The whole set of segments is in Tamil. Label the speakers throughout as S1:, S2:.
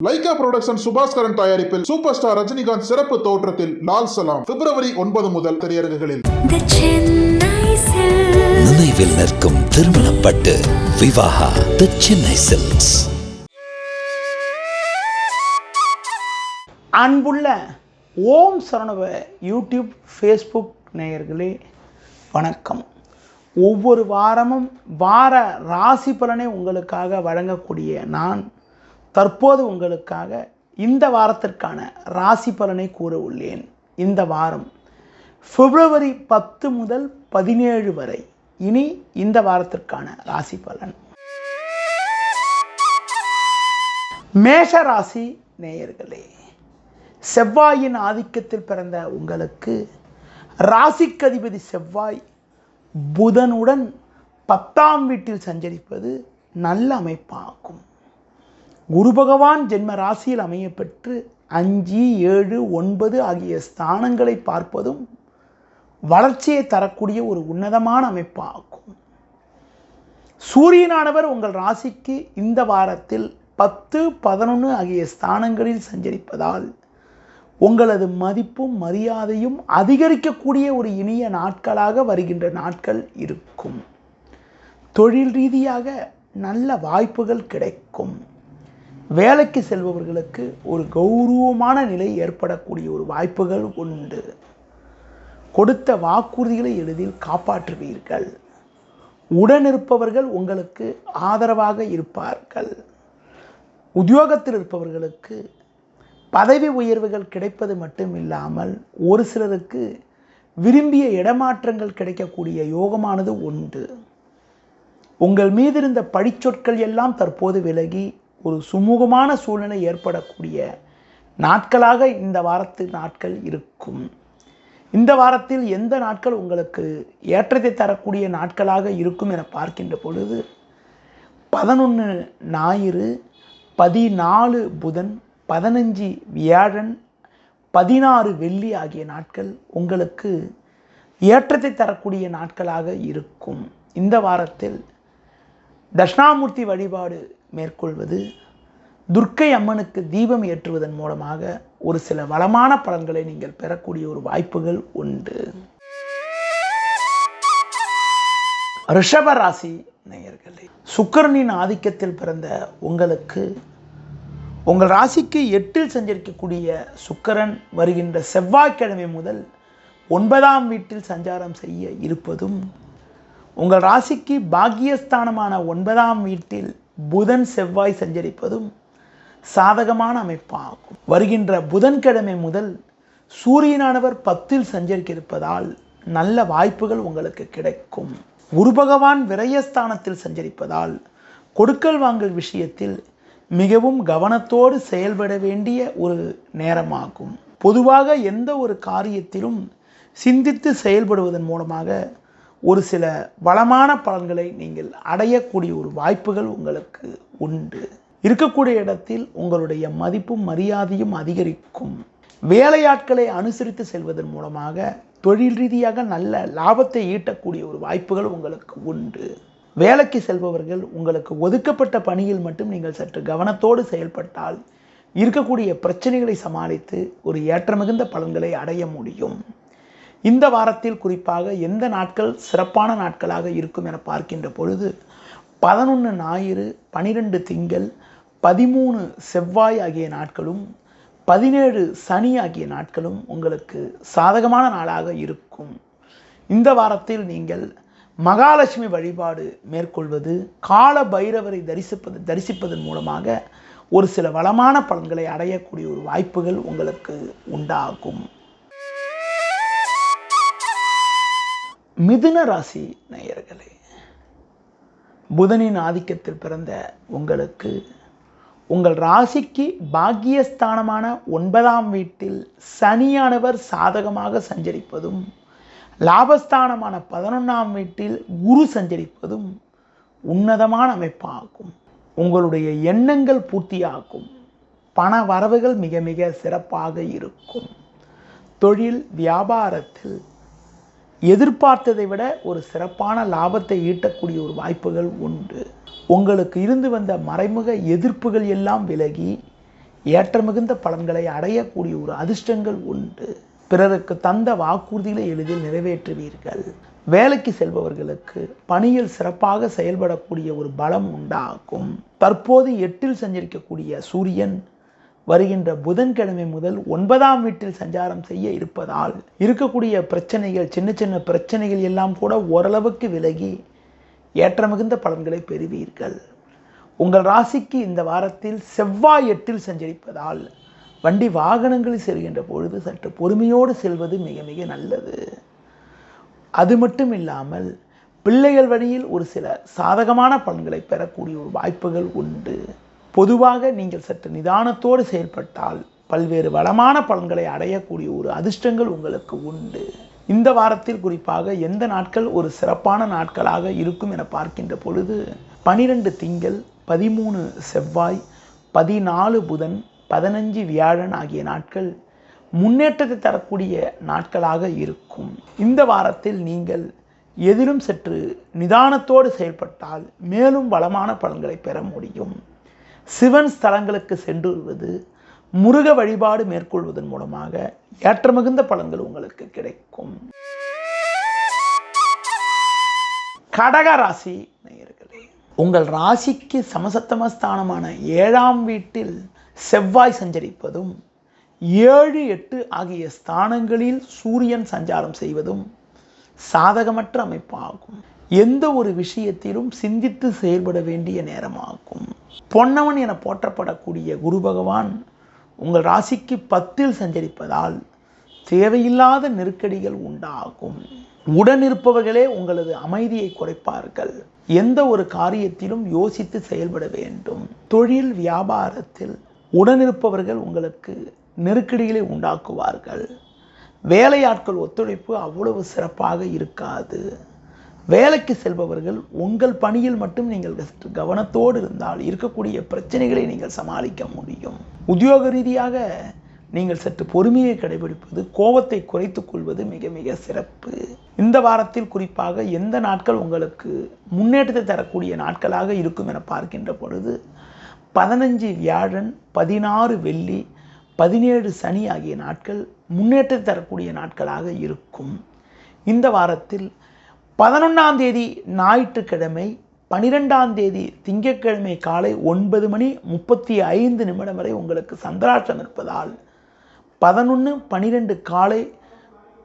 S1: லைகா புரொடக்ஷன் சுபாஸ்கரன் தயாரிப்பில் சூப்பர் ஸ்டார் ரஜினிகாந்த் சிறப்பு தோற்றத்தில் லால் சலாம் பிப்ரவரி 9 முதல் திரையரங்குகளில்.
S2: நினைவில் நிற்கும் திருமணப்பட்டு விவாஹா தி சென்னை சில்க்ஸ்.
S3: அன்புள்ள ஓம் சரணவ யூடியூப் ஃபேஸ்புக் நேயர்களே வணக்கம். ஒவ்வொரு வாரமும் வார ராசி பலனை உங்களுக்காக வழங்கக்கூடிய நான் தற்போது உங்களுக்காக இந்த வாரத்திற்கான ராசி பலனை கூற உள்ளேன். இந்த வாரம் பிப்ரவரி 10 முதல் 17 வரை. இனி இந்த வாரத்திற்கான ராசி பலன். மேஷ ராசி நேயர்களே, செவ்வாயின் ஆதிக்கத்தில் பிறந்த உங்களுக்கு ராசிக்கதிபதி செவ்வாய் புதனுடன் 10ஆம் வீட்டில் சஞ்சரிப்பது நல்ல அமைப்பாகும். குரு பகவான் ஜென்ம ராசியில் அமையப்பெற்று 5, 7, 9 ஆகிய ஸ்தானங்களை பார்ப்பதும் வளர்ச்சியை தரக்கூடிய ஒரு உன்னதமான அமைப்பாகும். சூரியனானவர் உங்கள் ராசிக்கு இந்த வாரத்தில் 10, 11 ஆகிய ஸ்தானங்களில் சஞ்சரிப்பதால் உங்களது மதிப்பும் மரியாதையும் அதிகரிக்கக்கூடிய ஒரு இனிய நாட்களாக வருகின்ற நாட்கள் இருக்கும். தொழில் ரீதியாக நல்ல வாய்ப்புகள் கிடைக்கும். வேலைக்கு செல்பவர்களுக்கு ஒரு கௌரவமான நிலை ஏற்படக்கூடிய ஒரு வாய்ப்புகள் உண்டு. கொடுத்த வாக்குறுதிகளை எளிதில் காப்பாற்றுவீர்கள். உடனிருப்பவர்கள் உங்களுக்கு ஆதரவாக இருப்பார்கள். உத்தியோகத்தில் இருப்பவர்களுக்கு பதவி உயர்வுகள் கிடைப்பது மட்டும் இல்லாமல் ஒரு சிலருக்கு விரும்பிய இடமாற்றங்கள் கிடைக்கக்கூடிய யோகமானது உண்டு. உங்கள் மீது இருந்த பழிச்சொற்கள் எல்லாம் தற்போது விலகி ஒரு சுமூகமான சூழ்நிலை ஏற்படக்கூடிய நாட்களாக இந்த வாரத்து நாட்கள் இருக்கும். இந்த வாரத்தில் எந்த நாட்கள் உங்களுக்கு ஏற்றத்தை தரக்கூடிய நாட்களாக இருக்கும் என பார்க்கின்ற பொழுது 11 ஞாயிறு, 14 புதன், 15 வியாழன், 16 வெள்ளி ஆகிய நாட்கள் உங்களுக்கு ஏற்றத்தை தரக்கூடிய நாட்களாக இருக்கும். இந்த வாரத்தில் தட்சிணாமூர்த்தி வழிபாடு மேற்கொள்வது, துர்க்கை அம்மனுக்கு தீபம் ஏற்றுவதன் மூலமாக ஒரு சில வளமான பலன்களை நீங்கள் பெறக்கூடிய ஒரு வாய்ப்புகள் உண்டு. ரிஷப ராசி நேயர்களே, சுக்கிரனின் ஆதிக்கத்தில் பிறந்த உங்களுக்கு உங்கள் ராசிக்கு 8இல் சஞ்சரிக்கக்கூடிய சுக்கிரன் வருகின்ற செவ்வாய்க்கிழமை முதல் 9ஆம் வீட்டில் சஞ்சாரம் செய்ய இருப்பதும், உங்கள் ராசிக்கு பாக்கியஸ்தானமான 9ஆம் வீட்டில் புதன் செவ்வாய் சஞ்சரிப்பதும் சாதகமான அமைப்பாகும். வருகின்ற புதன்கிழமை முதல் சூரியனானவர் 10இல் சஞ்சரிக்க இருப்பதால் நல்ல வாய்ப்புகள் உங்களுக்கு கிடைக்கும். குரு பகவான் விரயஸ்தானத்தில் சஞ்சரிப்பதால் கொடுக்கல் வாங்கல் விஷயத்தில் மிகவும் கவனத்தோடு செயல்பட வேண்டிய ஒரு நேரமாகும். பொதுவாக எந்த ஒரு காரியத்திலும் சிந்தித்து செயல்படுவதன் மூலமாக ஒரு சில வளமான பலன்களை நீங்கள் அடையக்கூடிய ஒரு வாய்ப்புகள் உங்களுக்கு உண்டு. இருக்கக்கூடிய இடத்தில் உங்களுடைய மதிப்பும் மரியாதையும் அதிகரிக்கும். வேலையாட்களை அனுசரித்து செல்வதன் மூலமாக தொழில் ரீதியாக நல்ல லாபத்தை ஈட்டக்கூடிய ஒரு வாய்ப்புகள் உங்களுக்கு உண்டு. வேலைக்கு செல்பவர்கள் உங்களுக்கு ஒதுக்கப்பட்ட பணியில் மட்டும் நீங்கள் சற்று கவனத்தோடு செயல்பட்டால் இருக்கக்கூடிய பிரச்சனைகளை சமாளித்து ஒரு ஏற்றமிகுந்த பலன்களை அடைய முடியும். இந்த வாரத்தில் குறிப்பாக எந்த நாட்கள் சிறப்பான நாட்களாக இருக்கும் என பார்க்கின்ற பொழுது 11 ஞாயிறு, 12 திங்கள், 13 செவ்வாய் ஆகிய நாட்களும் 17 சனி ஆகிய நாட்களும் உங்களுக்கு சாதகமான நாளாக இருக்கும். இந்த வாரத்தில் நீங்கள் மகாலட்சுமி வழிபாடு மேற்கொள்வது, கால பைரவரை தரிசிப்பதன் மூலமாக ஒரு சில வளமான பலன்களை அடையக்கூடிய ஒரு வாய்ப்புகள் உங்களுக்கு உண்டாகும். மிதுன ராசி நேயர்களே, புதனின் ஆதிக்கத்தில் பிறந்த உங்களுக்கு உங்கள் ராசிக்கு பாக்கியஸ்தானமான 9ஆம் வீட்டில் சனியானவர் சாதகமாக சஞ்சரிப்பதும், லாபஸ்தானமான 11ஆம் வீட்டில் குரு சஞ்சரிப்பதும் உன்னதமான அமைப்பாகும். உங்களுடைய எண்ணங்கள் பூர்த்தியாகும். பண வரவுகள் மிக மிக சிறப்பாக இருக்கும். தொழில் வியாபாரத்தில் எதிர்பார்த்ததை விட ஒரு சிறப்பான லாபத்தை ஈட்டக்கூடிய ஒரு வாய்ப்புகள் உண்டு. உங்களுக்கு இருந்து வந்த மறைமுக எதிர்ப்புகள் எல்லாம் விலகி ஏற்ற மிகுந்த பலன்களை அடையக்கூடிய ஒரு அதிர்ஷ்டங்கள் உண்டு. பிறருக்கு தந்த வாக்குறுதிகளை எளிதில் நிறைவேற்றுவீர்கள். வேலைக்கு செல்பவர்களுக்கு பணியில் சிறப்பாக செயல்படக்கூடிய ஒரு பலம் உண்டாகும். தற்போது 8இல் சஞ்சரிக்கக்கூடிய சூரியன் வருகின்ற புதன்கிழமை முதல் 9ஆம் வீட்டில் சஞ்சாரம் செய்ய இருப்பதால் இருக்கக்கூடிய பிரச்சனைகள், சின்ன சின்ன பிரச்சனைகள் எல்லாம் கூட ஓரளவுக்கு விலகி ஏற்ற மிகுந்த பலன்களை பெறுவீர்கள். உங்கள் ராசிக்கு இந்த வாரத்தில் செவ்வாய் 8இல் சஞ்சரிப்பதால் வண்டி வாகனங்களில் செல்கின்ற பொழுது சற்று பொறுமையோடு செல்வது மிக மிக நல்லது. அது மட்டும் இல்லாமல் பிள்ளைகள் வழியில் ஒரு சில சாதகமான பலன்களை பெறக்கூடிய ஒரு வாய்ப்புகள் உண்டு. பொதுவாக நீங்கள் சற்று நிதானத்தோடு செயல்பட்டால் பல்வேறு வளமான பலன்களை அடையக்கூடிய ஒரு அதிர்ஷ்டங்கள் உங்களுக்கு உண்டு. இந்த வாரத்தில் குறிப்பாக எந்த நாட்கள் ஒரு சிறப்பான நாட்களாக இருக்கும் என பார்க்கின்ற பொழுது 12 திங்கள், 13 செவ்வாய், 14 புதன், 15 வியாழன் ஆகிய நாட்கள் முன்னேற்றத்தை தரக்கூடிய நாட்களாக இருக்கும். இந்த வாரத்தில் நீங்கள் எதிலும் சற்று நிதானத்தோடு செயல்பட்டால் மேலும் வளமான பலன்களை பெற முடியும். சிவன் ஸ்தலங்களுக்கு சென்று வருவது, முருக வழிபாடு மேற்கொள்வதன் மூலமாக ஏற்ற மிகுந்த பலன்கள் உங்களுக்கு கிடைக்கும். கடக ராசி நேயர்களே, உங்கள் ராசிக்கு சமசப்தமஸ்தானமான 7ஆம் வீட்டில் செவ்வாய் சஞ்சரிப்பதும் 7, 8 ஆகிய ஸ்தானங்களில் சூரியன் சஞ்சாரம் செய்வதும் சாதகமற்ற அமைப்பாகும். எந்த ஒரு விஷயத்திலும் சிந்தித்து செயல்பட வேண்டிய நேரமாகும். பொன்னவன் என போற்றப்படக்கூடிய குரு பகவான் உங்கள் ராசிக்கு 10இல் சஞ்சரிப்பதால் தேவையில்லாத நெருக்கடிகள் உண்டாகும். உடனிருப்பவர்களே உங்களது அமைதியை குறைப்பார்கள். எந்த ஒரு காரியத்திலும் யோசித்து செயல்பட வேண்டும். தொழில் வியாபாரத்தில் உடனிருப்பவர்கள் உங்களுக்கு நெருக்கடிகளை உண்டாக்குவார்கள். வேலையாட்கள் ஒத்துழைப்பு அவ்வளவு சிறப்பாக இருக்காது. வேலைக்கு செல்பவர்கள் உங்கள் பணியில் மட்டும் நீங்கள் கவனத்தோடு இருந்தால் இருக்கக்கூடிய பிரச்சனைகளை நீங்கள் சமாளிக்க முடியும். உத்தியோக ரீதியாக நீங்கள் சற்று பொறுமையை கடைபிடிப்பது, கோபத்தை குறைத்துக் கொள்வது மிக மிக சிறப்பு. இந்த வாரத்தில் குறிப்பாக எந்த நாட்கள் உங்களுக்கு முன்னேற்றத்தை தரக்கூடிய நாட்களாக இருக்கும் என பார்க்கின்ற பொழுது 15 வியாழன், 16 வெள்ளி, 17 சனி ஆகிய நாட்கள் முன்னேற்றத்தை தரக்கூடிய நாட்களாக இருக்கும். இந்த வாரத்தில் 11ஆம் தேதி ஞாயிற்றுக்கிழமை, 12ஆம் தேதி திங்கட்கிழமை காலை 9:35 வரை உங்களுக்கு சந்திராஷ்டம் இருப்பதால் 11, 12 காலை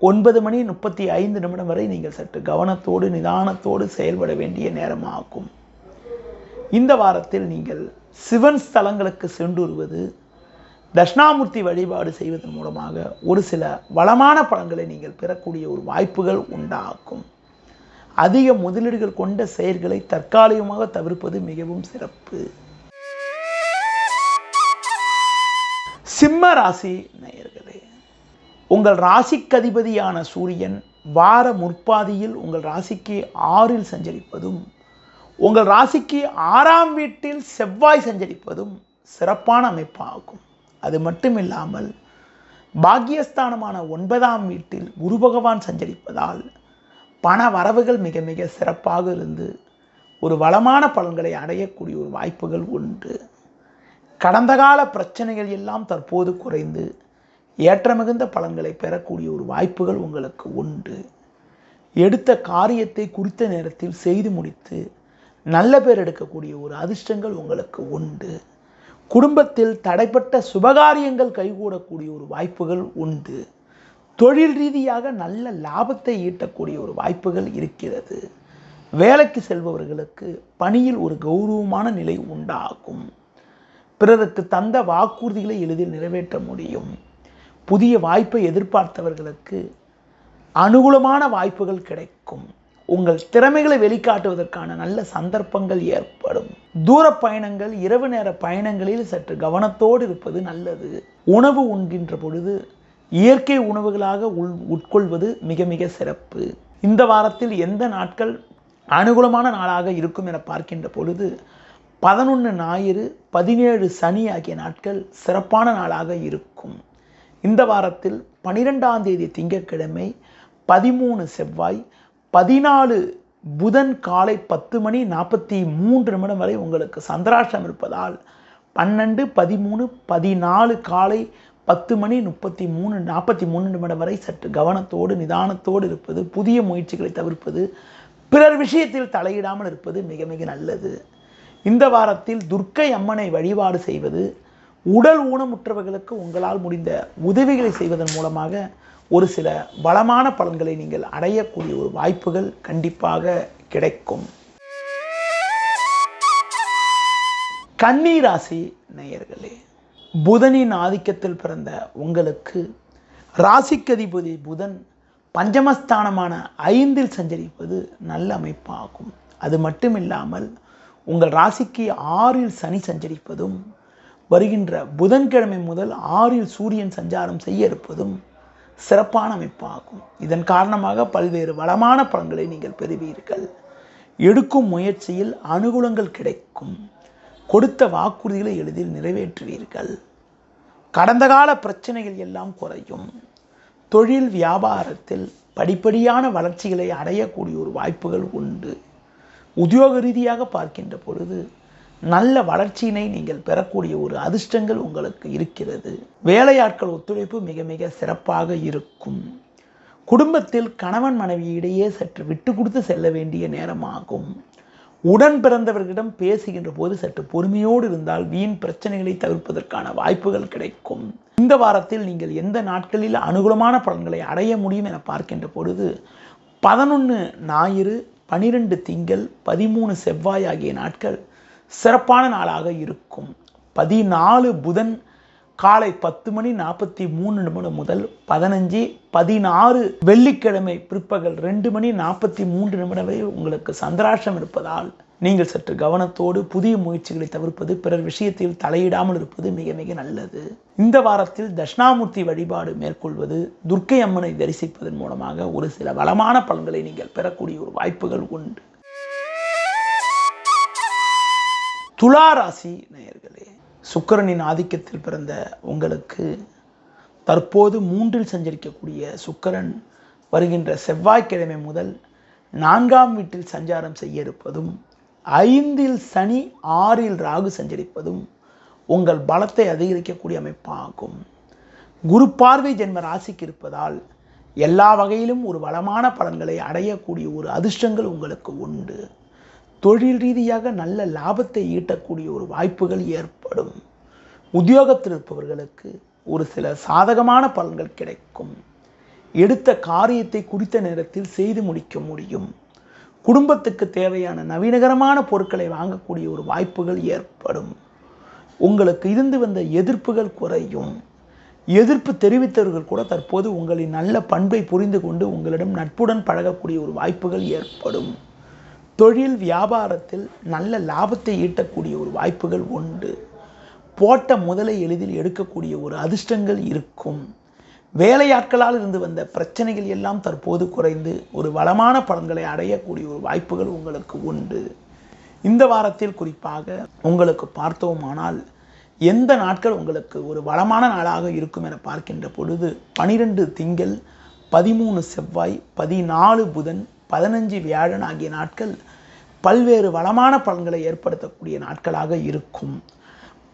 S3: 9:35 வரை நீங்கள் சற்று கவனத்தோடு நிதானத்தோடு செயல்பட வேண்டிய நேரமாகும். இந்த வாரத்தில் நீங்கள் சிவன் ஸ்தலங்களுக்கு சென்று வருவது, தட்சிணாமூர்த்தி வழிபாடு செய்வதன் மூலமாக ஒரு சில வளமான பலன்களை நீங்கள் பெறக்கூடிய ஒரு வாய்ப்புகள் உண்டாகும். அதிக முதலீடுகள் கொண்ட செயல்களை தற்காலிகமாக தவிர்ப்பது மிகவும் சிறப்பு. சிம்ம ராசி நேயர்களே, உங்கள் ராசிக்கதிபதியான சூரியன் வார முற்பாதியில் உங்கள் ராசிக்கு 6இல் சஞ்சரிப்பதும் உங்கள் ராசிக்கு 6ஆம் வீட்டில் செவ்வாய் சஞ்சரிப்பதும் சிறப்பான அமைப்பாகும். அது மட்டுமில்லாமல் பாக்கியஸ்தானமான 9ஆம் வீட்டில் குரு பகவான் சஞ்சரிப்பதால் பண வரவுகள் மிக மிக சிறப்பாக இருந்து ஒரு வளமான பலன்களை அடையக்கூடிய ஒரு வாய்ப்புகள் உண்டு. கடந்த கால பிரச்சனைகள் எல்லாம் தற்போது குறைந்து ஏற்ற மிகுந்த பலன்களை பெறக்கூடிய ஒரு வாய்ப்புகள் உங்களுக்கு உண்டு. எடுத்த காரியத்தை குறித்த நேரத்தில் செய்து முடித்து நல்ல பேர் எடுக்கக்கூடிய ஒரு அதிர்ஷ்டங்கள் உங்களுக்கு உண்டு. குடும்பத்தில் தடைப்பட்ட சுபகாரியங்கள் கைகூடக்கூடிய ஒரு வாய்ப்புகள் உண்டு. தொழில் ரீதியாக நல்ல லாபத்தை ஈட்டக்கூடிய ஒரு வாய்ப்புகள் இருக்கிறது. வேலைக்கு செல்பவர்களுக்கு பணியில் ஒரு கௌரவமான நிலை உண்டாகும். பிறருக்கு தந்த வாக்குறுதிகளை எளிதில் நிறைவேற்ற முடியும். புதிய வாய்ப்பை எதிர்பார்த்தவர்களுக்கு அனுகூலமான வாய்ப்புகள் கிடைக்கும். உங்கள் திறமைகளை வெளிக்காட்டுவதற்கான நல்ல சந்தர்ப்பங்கள் ஏற்படும். தூர பயணங்கள், இரவு நேர பயணங்களில் சற்று கவனத்தோடு இருப்பது நல்லது. உணவு உண்கின்ற பொழுது இயற்கை உணவுகளாக உட்கொள்வது மிக மிக சிறப்பு. இந்த வாரத்தில் எந்த நாட்கள் அனுகூலமான நாளாக இருக்கும் என பார்க்கின்ற பொழுது 11 ஞாயிறு, 17 சனி ஆகிய நாட்கள் சிறப்பான நாளாக இருக்கும். இந்த வாரத்தில் 12ஆம் தேதி திங்கட்கிழமை, 13 செவ்வாய், 14 புதன் காலை 10:43 வரை உங்களுக்கு சந்திராஷ்டம் இருப்பதால் 12, 13, 14 காலை 10 மணி 43 நிமிடம் வரை சற்று கவனத்தோடு நிதானத்தோடு இருப்பது, புதிய முயற்சிகளை தவிர்ப்பது, பிறர் விஷயத்தில் தலையிடாமல் இருப்பது மிக மிக நல்லது. இந்த வாரத்தில் துர்க்கை அம்மனை வழிபாடு செய்வது, உடல் ஊனமுற்றவர்களுக்கு உங்களால் முடிந்த உதவிகளை செய்வதன் மூலமாக ஒரு சில வளமான பலன்களை நீங்கள் அடையக்கூடிய ஒரு வாய்ப்புகள் கண்டிப்பாக கிடைக்கும். கன்னி ராசி நேயர்களே, புதனின் ஆதிக்கத்தில் பிறந்த உங்களுக்கு ராசிக்கதிபதி புதன் பஞ்சமஸ்தானமான 5இல் சஞ்சரிப்பது நல்ல அமைப்பாகும். அது மட்டுமில்லாமல் உங்கள் ராசிக்கு 6இல் சனி சஞ்சரிப்பதும், வருகின்ற புதன்கிழமை முதல் 6இல் சூரியன் சஞ்சாரம் செய்ய இருப்பதும் சிறப்பான அமைப்பாகும். இதன் காரணமாக பல்வேறு வளமான பலன்களை நீங்கள் பெறுவீர்கள். எடுக்கும் முயற்சியில் அனுகூலங்கள் கிடைக்கும். கொடுத்த வாக்குறுதிகளை எளிதில் நிறைவேற்றுவீர்கள். கடந்த கால பிரச்சனைகள் எல்லாம் குறையும். தொழில் வியாபாரத்தில் படிப்படியான வளர்ச்சிகளை அடையக்கூடிய ஒரு வாய்ப்புகள் உண்டு. உத்தியோக ரீதியாக பார்க்கின்ற பொழுது நல்ல வளர்ச்சியினை நீங்கள் பெறக்கூடிய ஒரு அதிர்ஷ்டங்கள் உங்களுக்கு இருக்கிறது. வேலையாட்கள் ஒத்துழைப்பு மிக மிக சிறப்பாக இருக்கும். குடும்பத்தில் கணவன் மனைவி இடையே சற்று விட்டு கொடுத்து செல்ல வேண்டிய நேரமாகும். உடன் பிறந்தவர்களிடம் பேசுகின்ற போது சற்று பொறுமையோடு இருந்தால் வீண் பிரச்சனைகளை தவிர்ப்பதற்கான வாய்ப்புகள் கிடைக்கும். இந்த வாரத்தில் நீங்கள் எந்த நாட்களில் அனுகூலமான பலன்களை அடைய முடியும் என பார்க்கின்ற பொழுது 11 ஞாயிறு, 12 திங்கள், 13 செவ்வாய் ஆகிய நாட்கள் சிறப்பான நாளாக இருக்கும். 14 புதன் காலை 10 மணி 43 நிமிடம் முதல் 15, 16 வெள்ளிக்கிழமை பிற்பகல் 2 மணி 43 நிமிடம் வரை உங்களுக்கு சந்திராஷ்டம் இருப்பதால் நீங்கள் சற்று கவனத்தோடு புதிய முயற்சிகளை தவிர்ப்பது, பிறர் விஷயத்தில் தலையிடாமல் இருப்பது மிக மிக நல்லது. இந்த வாரத்தில் தட்சிணாமூர்த்தி வழிபாடு மேற்கொள்வது, துர்க்கை அம்மனை தரிசிப்பதன் மூலமாக ஒரு சில வளமான பலன்களை நீங்கள் பெறக்கூடிய ஒரு வாய்ப்புகள் உண்டு. துலா ராசி நேயர்களே, சுக்கிரனின் ஆதிக்கத்தில் பிறந்த உங்களுக்கு தற்போது 3இல் சஞ்சரிக்கக்கூடிய சுக்கிரன் வருகின்ற செவ்வாய்க்கிழமை முதல் 4ஆம் வீட்டில் சஞ்சாரம் செய்ய இருப்பதும், 5இல் சனி, 6இல் ராகு சஞ்சரிப்பதும் உங்கள் பலத்தை அதிகரிக்கக்கூடிய அமைப்பாகும். குரு பார்வை ஜென்ம ராசிக்கு இருப்பதால் எல்லா வகையிலும் ஒரு வளமான பலன்களை அடையக்கூடிய ஒரு அதிர்ஷ்டங்கள் உங்களுக்கு உண்டு. தொழில் ரீதியாக நல்ல லாபத்தை ஈட்டக்கூடிய ஒரு வாய்ப்புகள் ஏற்படும். உத்தியோகத்தில் இருப்பவர்களுக்கு ஒரு சில சாதகமான பலன்கள் கிடைக்கும். எடுத்த காரியத்தை குறித்த நேரத்தில் செய்து முடிக்க முடியும். குடும்பத்துக்கு தேவையான நவீனகரமான பொருட்களை வாங்கக்கூடிய ஒரு வாய்ப்புகள் ஏற்படும். உங்களுக்கு இருந்து வந்த எதிர்ப்புகள் குறையும். எதிர்ப்பு தெரிவித்தவர்கள் கூட தற்போது உங்களின் நல்ல பண்பை புரிந்து கொண்டு உங்களிடம் நட்புடன் பழகக்கூடிய ஒரு வாய்ப்புகள் ஏற்படும். தொழில் வியாபாரத்தில் நல்ல லாபத்தை ஈட்டக்கூடிய ஒரு வாய்ப்புகள் உண்டு. போட்ட முதலை எளிதில் எடுக்கக்கூடிய ஒரு அதிர்ஷ்டங்கள் இருக்கும். வேலையாட்களால் இருந்து வந்த பிரச்சனைகள் எல்லாம் தற்போது குறைந்து ஒரு வளமான பலன்களை அடையக்கூடிய ஒரு வாய்ப்புகள் உங்களுக்கு உண்டு. இந்த வாரத்தில் குறிப்பாக உங்களுக்கு பார்த்தோமானால் எந்த நாட்கள் உங்களுக்கு ஒரு வளமான நாளாக இருக்கும் என பார்க்கின்ற பொழுது 12 திங்கள், 13 செவ்வாய், 14 புதன், 15 வியாழன் ஆகிய நாட்கள் பல்வேறு வளமான பலன்களை ஏற்படுத்தக்கூடிய நாட்களாக இருக்கும்.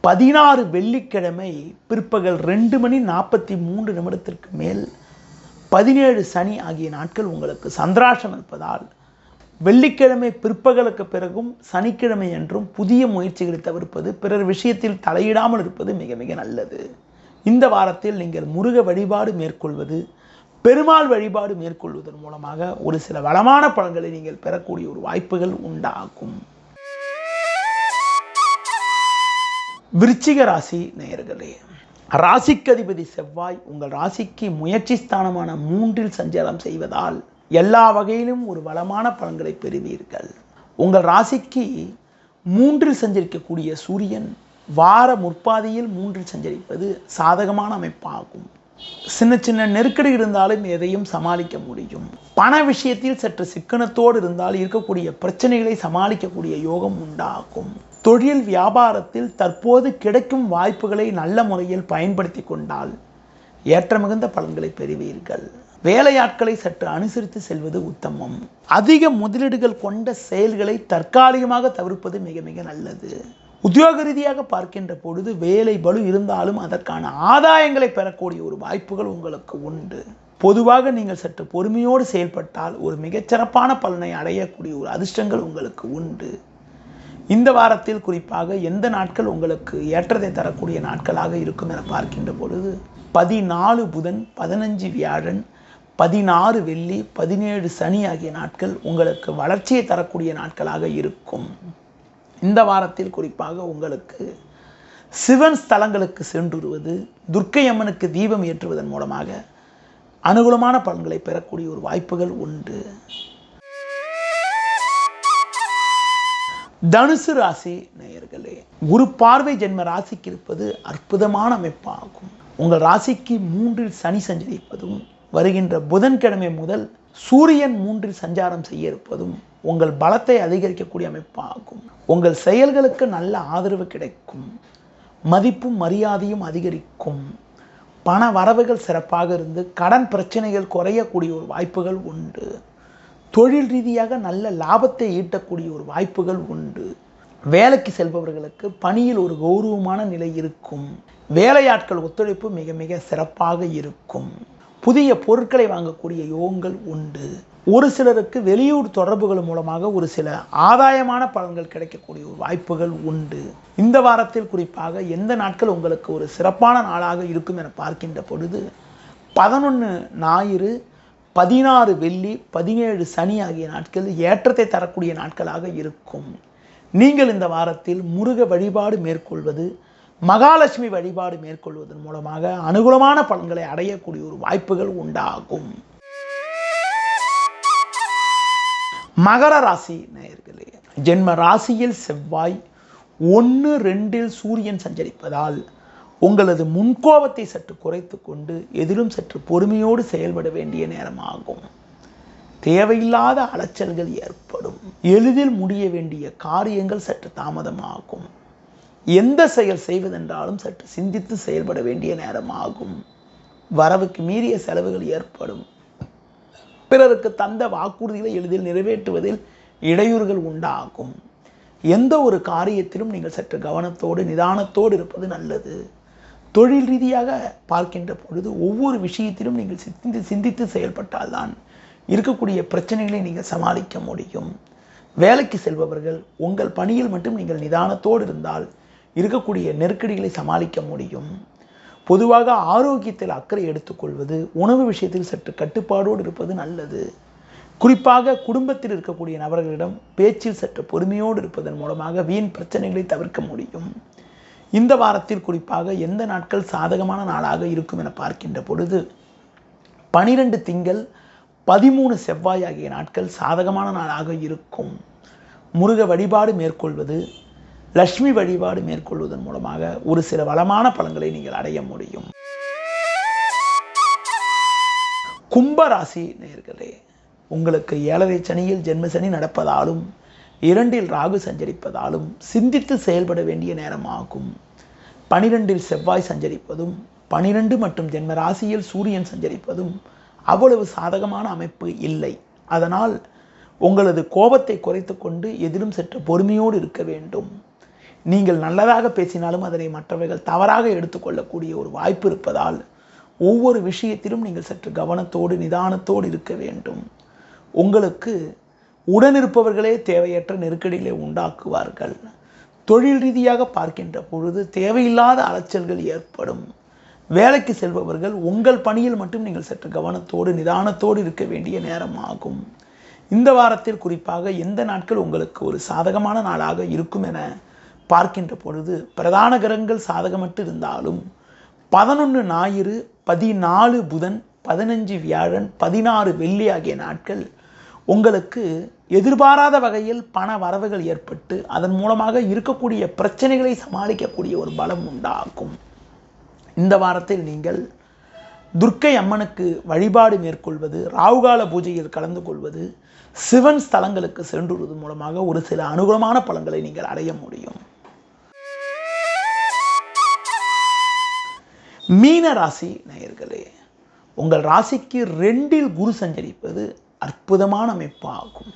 S3: 16 வெள்ளிக்கிழமை பிற்பகல் 2 மணி 43 நிமிடத்திற்கு மேல் 17 சனி ஆகிய நாட்கள் உங்களுக்கு சந்திராஷ்டம் இருப்பதால் வெள்ளிக்கிழமை பிற்பகலுக்கு பிறகும் சனிக்கிழமை என்றும் புதிய முயற்சிகளை தவிர்ப்பது, பிறர் விஷயத்தில் தலையிடாமல் இருப்பது மிக மிக நல்லது. இந்த வாரத்தில் நீங்கள் முருக வழிபாடு மேற்கொள்வது, பெருமாள் வழிபாடு மேற்கொள்வதன் மூலமாக ஒரு சில வளமான பலன்களை நீங்கள் பெறக்கூடிய ஒரு வாய்ப்புகள் உண்டாகும். விருச்சிக ராசி நேயர்களே, ராசிக்கதிபதி செவ்வாய் உங்கள் ராசிக்கு முயற்சி ஸ்தானமான 3இல் சஞ்சாரம் செய்வதால் எல்லா வகையிலும் ஒரு வளமான பலன்களை பெறுவீர்கள். உங்கள் ராசிக்கு 3இல் சஞ்சரிக்கக்கூடிய சூரியன் வார முற்பாதியில் 3இல் சஞ்சரிப்பது சாதகமான அமைப்பாகும். சின்ன சின்ன நெருக்கடி இருந்தாலும் எதையும் சமாளிக்க முடியும். பண விஷயத்தில் சற்று சிக்கனத்தோடு இருந்தால் இருக்கக்கூடிய பிரச்சனைகளை சமாளிக்கக்கூடிய யோகம் உண்டாகும். தொழில் வியாபாரத்தில் தற்போது கிடைக்கும் வாய்ப்புகளை நல்ல முறையில் பயன்படுத்தி கொண்டால் ஏற்ற மிகுந்த பலன்களை பெறுவீர்கள். வேலையாட்களை சற்று அனுசரித்து செல்வது உத்தமம். அதிக முதலீடுகள் கொண்ட செயல்களை தற்காலிகமாக தவிர்ப்பது மிக மிக நல்லது. உத்தியோக ரீதியாக பார்க்கின்ற பொழுது வேலை பளு இருந்தாலும் அதற்கான ஆதாயங்களை பெறக்கூடிய ஒரு வாய்ப்புகள் உங்களுக்கு உண்டு. பொதுவாக நீங்கள் சற்று பொறுமையோடு செயல்பட்டால் ஒரு மிகச்சிறப்பான பலனை அடையக்கூடிய ஒரு அதிர்ஷ்டங்கள் உங்களுக்கு உண்டு. இந்த வாரத்தில் குறிப்பாக எந்த நாட்கள் உங்களுக்கு ஏற்றத்தை தரக்கூடிய நாட்களாக இருக்கும் என பார்க்கின்ற பொழுது 14 புதன், 15 வியாழன், 16 வெள்ளி, 17 சனி ஆகிய நாட்கள் உங்களுக்கு வளர்ச்சியை தரக்கூடிய நாட்களாக இருக்கும். இந்த வாரத்தில் குறிப்பாக உங்களுக்கு சிவன் ஸ்தலங்களுக்கு சென்றுவது, துர்க்கை அம்மனுக்கு தீபம் ஏற்றுவதன் மூலமாக அனுகூலமான பலன்களை பெறக்கூடிய ஒரு வாய்ப்புகள் உண்டு. தனுசு ராசி நேயர்களே, குரு பார்வை ஜென்ம ராசிக்கு இருப்பது அற்புதமான அமைப்பாகும். உங்கள் ராசிக்கு 3இல் சனி சஞ்சரிப்பதும், வருகின்ற புதன்கிழமை முதல் சூரியன் 3இல் சஞ்சாரம் செய்ய இருப்பதும் உங்கள் பலத்தை அதிகரிக்கக்கூடிய அமைப்பாகும். உங்கள் செயல்களுக்கு நல்ல ஆதரவு கிடைக்கும், மதிப்பும் மரியாதையும் அதிகரிக்கும், பண வரவுகள் சிறப்பாக இருந்து கடன் பிரச்சனைகள் குறையக்கூடிய ஒரு வாய்ப்புகள் உண்டு. தொழில் ரீதியாக நல்ல லாபத்தை ஈட்டக்கூடிய ஒரு வாய்ப்புகள் உண்டு. வேலைக்கு செல்பவர்களுக்கு பணியில் ஒரு கௌரவமான நிலை இருக்கும். வேலையாட்கள் ஒத்துழைப்பு மிக மிக சிறப்பாக இருக்கும். புதிய பொருட்களை வாங்கக்கூடிய யோகங்கள் உண்டு. ஒரு சிலருக்கு வெளியூர் தொடர்புகள் மூலமாக ஒரு சில ஆதாயமான பலன்கள் கிடைக்கக்கூடிய ஒரு வாய்ப்புகள் உண்டு. இந்த வாரத்தில் குறிப்பாக எந்த நாட்கள் உங்களுக்கு ஒரு சிறப்பான நாளாக இருக்கும் என பார்க்கின்ற பொழுது 11 ஞாயிறு, 16 வெள்ளி, 17 சனி ஆகிய நாட்கள் ஏற்றத்தை தரக்கூடிய நாட்களாக இருக்கும். நீங்கள் இந்த வாரத்தில் முருக வழிபாடு மேற்கொள்வது, மகாலட்சுமி வழிபாடு மேற்கொள்வதன் மூலமாக அனுகூலமான பலன்களை அடையக்கூடிய ஒரு வாய்ப்புகள் உண்டாகும். மகர ராசி நேயர்களே, ஜென்ம ராசியில் செவ்வாய் 1, 2இல் சூரியன் சஞ்சரிப்பதால் உங்களது முன்கோபத்தை சற்று குறைத்து கொண்டு எதிலும் சற்று பொறுமையோடு செயல்பட வேண்டிய நேரமாகும். தேவையில்லாத அலைச்சல்கள் ஏற்படும். எளிதில் முடிய வேண்டிய காரியங்கள் சற்று தாமதமாகும். எந்த செயல் செய்வதென்றாலும் சற்று சிந்தித்து செயல்பட வேண்டிய நேரமாகும். வரவுக்கு மீறிய செலவுகள் ஏற்படும். பிறருக்கு தந்த வாக்குறுதிகளை எளிதில் நிறைவேற்றுவதில் இடையூறுகள் உண்டாகும். எந்த ஒரு காரியத்திலும் நீங்கள் சற்று கவனத்தோடு நிதானத்தோடு இருப்பது நல்லது. தொழில் ரீதியாக பார்க்கின்ற பொழுது ஒவ்வொரு விஷயத்திலும் நீங்கள் சிந்தித்து செயல்பட்டால்தான் இருக்கக்கூடிய பிரச்சனைகளை நீங்கள் சமாளிக்க முடியும். வேலைக்கு செல்பவர்கள் உங்கள் பணியில் மட்டும் நீங்கள் நிதானத்தோடு இருந்தால் இருக்கக்கூடிய நெருக்கடிகளை சமாளிக்க முடியும். பொதுவாக ஆரோக்கியத்தில் அக்கறை எடுத்துக்கொள்வது, உணவு விஷயத்தில் சற்று கட்டுப்பாடோடு இருப்பது நல்லது. குறிப்பாக குடும்பத்தில் இருக்கக்கூடிய நபர்களிடம் பேச்சில் சற்று பொறுமையோடு இருப்பதன் மூலமாக வீண் பிரச்சனைகளை தவிர்க்க முடியும். இந்த வாரத்தில் குறிப்பாக எந்த நாட்கள் சாதகமான நாளாக இருக்கும் என பார்க்கின்ற பொழுது 12 திங்கள், 13 செவ்வாய் ஆகிய நாட்கள் சாதகமான நாளாக இருக்கும். முருக வழிபாடு மேற்கொள்வது, லட்சுமி வழிபாடு மேற்கொள்வதன் மூலமாக ஒரு சில வளமான பலன்களை நீங்கள் அடைய முடியும். கும்பராசி நேயர்களே, உங்களுக்கு 7 சனியில் ஜென்ம சனி நடப்பதாலும் 2இல் ராகு சஞ்சரிப்பதாலும் சிந்தித்து செயல்பட வேண்டிய நேரமாகும். 12இல் செவ்வாய் சஞ்சரிப்பதும் 12 மற்றும் ஜென்ம ராசியில் சூரியன் சஞ்சரிப்பதும் அவ்வளவு சாதகமான அமைப்பு இல்லை. அதனால் உங்களது கோபத்தை குறைத்து கொண்டு எதிலும் சற்று பொறுமையோடு இருக்க வேண்டும். நீங்கள் நல்லதாக பேசினாலும் அதனை மற்றவர்கள் தவறாக எடுத்துக்கொள்ளக்கூடிய ஒரு வாய்ப்பு இருப்பதால் ஒவ்வொரு விஷயத்திலும் நீங்கள் சற்று கவனத்தோடு நிதானத்தோடு இருக்க வேண்டும். உங்களுக்கு உடனிருப்பவர்களே தேவையற்ற நெருக்கடிகளை உண்டாக்குவார்கள். தொழில் ரீதியாக பார்க்கின்ற பொழுது தேவையில்லாத அலைச்சல்கள் ஏற்படும். வேலைக்கு செல்பவர்கள் உங்கள் பணியில் மட்டும் நீங்கள் சற்று கவனத்தோடு நிதானத்தோடு இருக்க வேண்டிய நேரமாகும். இந்த வாரத்தில் குறிப்பாக எந்த நாட்கள் உங்களுக்கு ஒரு சாதகமான நாளாக இருக்கும் என பார்க்கின்ற பொழுது பிரதான கிரகங்கள் சாதகமற்று இருந்தாலும் 11 ஞாயிறு, 14 புதன், 15 வியாழன், 16 வெள்ளி ஆகிய நாட்கள் உங்களுக்கு எதிர்பாராத வகையில் பண வரவுகள் ஏற்பட்டு அதன் மூலமாக இருக்கக்கூடிய பிரச்சனைகளை சமாளிக்கக்கூடிய ஒரு பலம் உண்டாகும். இந்த வாரத்தில் நீங்கள் துர்க்கை அம்மனுக்கு வழிபாடு மேற்கொள்வது, ராகுகால பூஜையில் கலந்து கொள்வது, சிவன் ஸ்தலங்களுக்கு சென்றுவது மூலமாக ஒரு சில அனுகூலமான பலன்களை நீங்கள் அடைய முடியும். மீன ராசி நேயர்களே, உங்கள் ராசிக்கு 2இல் குரு சஞ்சரிப்பது அற்புதமான அமைப்பாகும்.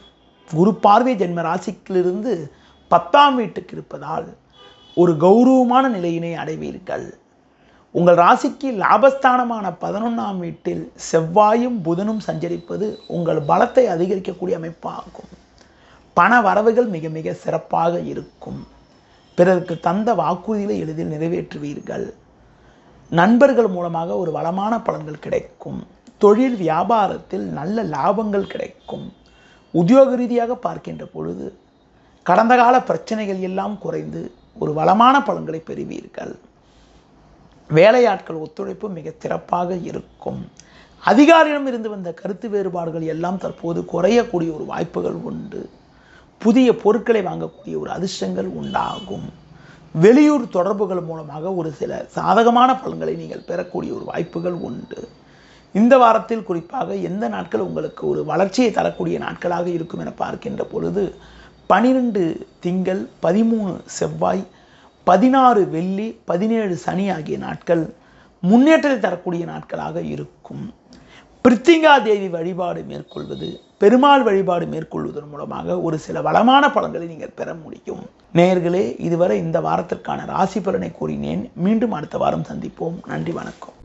S3: குரு பார்வை ஜென்ம ராசிக்கிலிருந்து 10ஆம் வீட்டுக்கு இருப்பதால் ஒரு கௌரவமான நிலையினை அடைவீர்கள். உங்கள் ராசிக்கு லாபஸ்தானமான 11ஆம் வீட்டில் செவ்வாயும் புதனும் சஞ்சரிப்பது உங்கள் பலத்தை அதிகரிக்கக்கூடிய அமைப்பாகும். பண வரவுகள் மிக மிக சிறப்பாக இருக்கும். பிறருக்கு தந்த வாக்குறுதிகளை எளிதில் நிறைவேற்றுவீர்கள். நண்பர்கள் மூலமாக ஒரு வளமான பலன்கள் கிடைக்கும். தொழில் வியாபாரத்தில் நல்ல லாபங்கள் கிடைக்கும். உத்தியோக ரீதியாக பார்க்கின்ற பொழுது கடந்த கால பிரச்சனைகள் எல்லாம் குறைந்து ஒரு வளமான பலன்களை பெறுவீர்கள். வேலையாட்கள் ஒத்துழைப்பு மிக சிறப்பாக இருக்கும். அதிகாரியிடம் இருந்து வந்த கருத்து வேறுபாடுகள் எல்லாம் தற்போது குறையக்கூடிய ஒரு வாய்ப்புகள் உண்டு. புதிய பொருட்களை வாங்கக்கூடிய ஒரு அதிர்ஷ்டங்கள் உண்டாகும். வெளியூர் தொடர்புகள் மூலமாக ஒரு சில சாதகமான பலன்களை நீங்கள் பெறக்கூடிய ஒரு வாய்ப்புகள் உண்டு. இந்த வாரத்தில் குறிப்பாக எந்த நாட்கள் உங்களுக்கு ஒரு வளர்ச்சியை தரக்கூடிய நாட்களாக இருக்கும் என பார்க்கின்ற பொழுது 12 திங்கள், 13 செவ்வாய், 16 வெள்ளி, 17 சனி ஆகிய நாட்கள் முன்னேற்றத்தை தரக்கூடிய நாட்களாக இருக்கும். பிரித்திங்கா தேவி வழிபாடு மேற்கொள்வது, பெருமாள் வழிபாடு மேற்கொள்வதன் மூலமாக ஒரு சில வளமான பலன்களை நீங்கள் பெற முடியும். நேயர்களே, இதுவரை இந்த வாரத்திற்கான ராசி பலனை கூறினேன். மீண்டும் அடுத்த வாரம் சந்திப்போம். நன்றி, வணக்கம்.